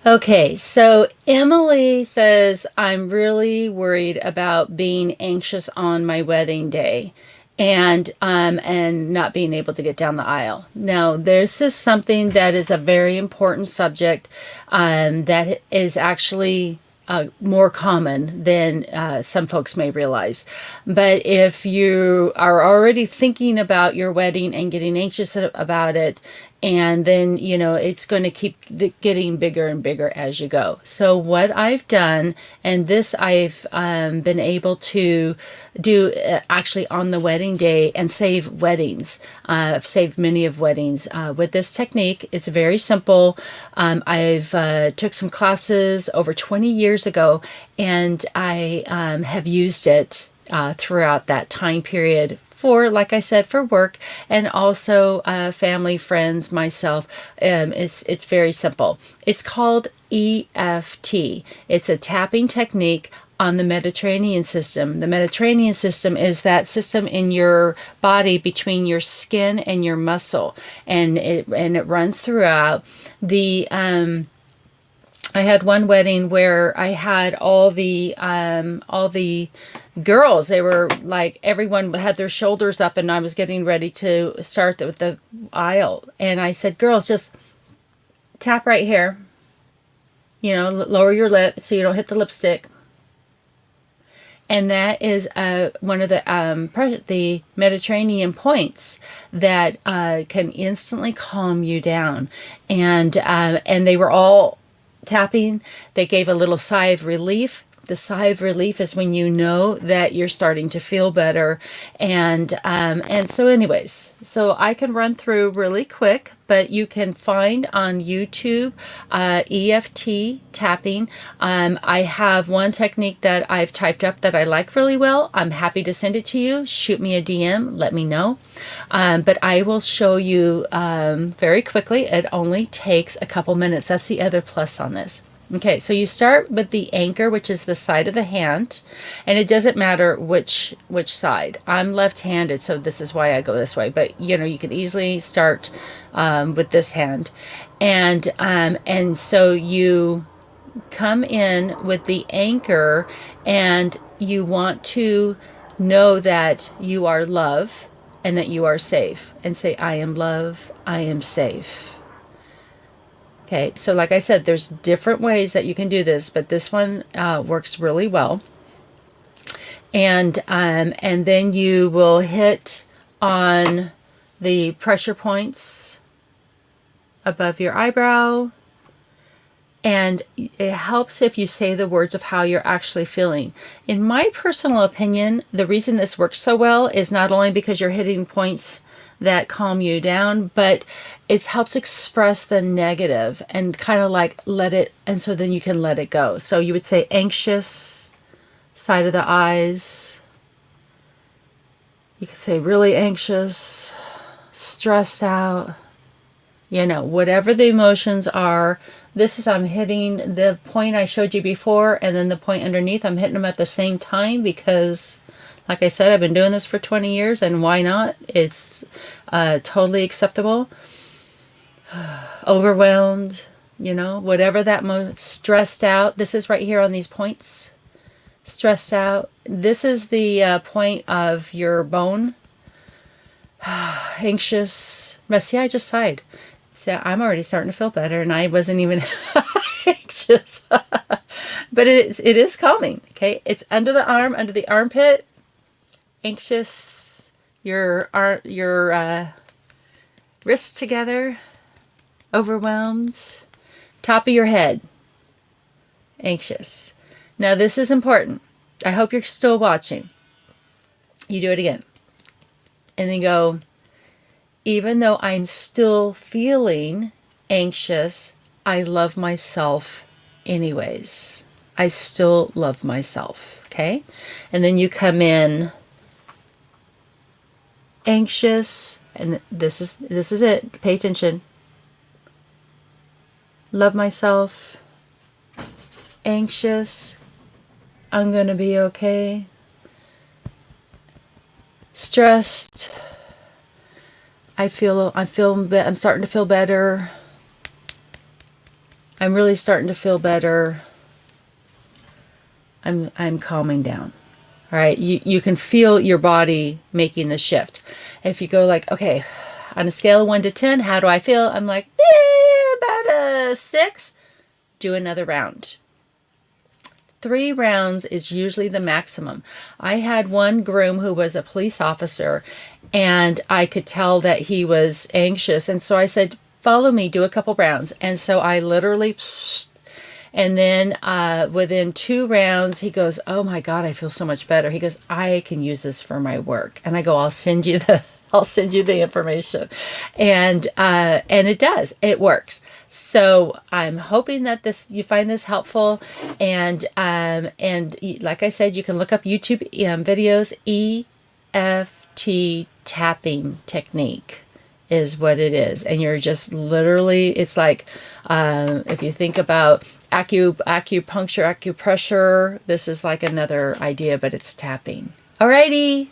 Okay, so Emily says, I'm really worried about being anxious on my wedding day and not being able to get down the aisle. Now, this is something that is a very important subject that is actually more common than some folks may realize. But if you are already thinking about your wedding and getting anxious about it, and then it's going to keep getting bigger and bigger as you go. So what I've done, and this I've been able to do actually on the wedding day and save weddings. I've saved many of weddings with this technique. It's very simple. I've took some classes over 20 years ago, and I have used it throughout that time period for, like I said, for work and also family, friends, myself. It's very simple. It's called EFT. It's a tapping technique on the Mediterranean system. The Mediterranean system is that system in your body between your skin and your muscle, and it runs throughout the. I had one wedding where I had all the girls. They were like, everyone had their shoulders up, and I was getting ready to start with the aisle. And I said, girls, just tap right here. Lower your lip so you don't hit the lipstick. And that is one of the Mediterranean points that can instantly calm you down. And they were all tapping. They gave a little sigh of relief. The sigh of relief is when you know that you're starting to feel better. And so anyways, so I can run through really quick, but you can find on YouTube EFT tapping. I have one technique that I've typed up that I like really well. I'm happy to send it to you. Shoot me a DM, let me know. But I will show you very quickly. It only takes a couple minutes. That's the other plus on this. Okay, so you start with the anchor, which is the side of the hand, and it doesn't matter which side. I'm left-handed, so this is why I go this way. But you can easily start with this hand, and so you come in with the anchor, and you want to know that you are love and that you are safe, and say, I am love, I am safe. Okay, so like I said, there's different ways that you can do this, but this one works really well. And then you will hit on the pressure points above your eyebrow. And it helps if you say the words of how you're actually feeling. In my personal opinion, the reason this works so well is not only because you're hitting points that calm you down, but it helps express the negative and kind of like let it, and so then you can let it go. So you would say anxious, side of the eyes. You could say really anxious, stressed out, whatever the emotions are. This is, I'm hitting the point I showed you before and then the point underneath. I'm hitting them at the same time because, like I said, I've been doing this for 20 years, and why not? It's totally acceptable. Overwhelmed, whatever that stressed out. This is right here on these points. Stressed out. This is the point of your bone. Anxious. See, I just sighed. See, I'm already starting to feel better, and I wasn't even anxious. But it is calming. Okay, it's under the arm, under the armpit. Anxious, your wrists together, overwhelmed, top of your head, anxious. Now this is important. I hope you're still watching. You do it again. And then go, even though I'm still feeling anxious, I love myself anyways. I still love myself, okay? And then you come in anxious, and this is it. Pay attention. Love myself. Anxious. I'm gonna be okay. Stressed. I'm starting to feel better. I'm really starting to feel better. I'm calming down. All right, you can feel your body making the shift. If you go like, okay, on a scale of 1 to 10, how do I feel? I'm like, about a 6. Do another round. 3 rounds is usually the maximum. I had one groom who was a police officer, and I could tell that he was anxious. And so I said, follow me, do a couple rounds. And so I literally, and then within 2 rounds, he goes, oh my God, I feel so much better. He goes, I can use this for my work. And I go, I'll send you the information. And it does, it works. So I'm hoping that you find this helpful, and like I said, you can look up YouTube videos. EFT tapping technique is what it is, and you're just literally, it's like if you think about acupuncture, acupressure, this is like another idea, but it's tapping. Alrighty.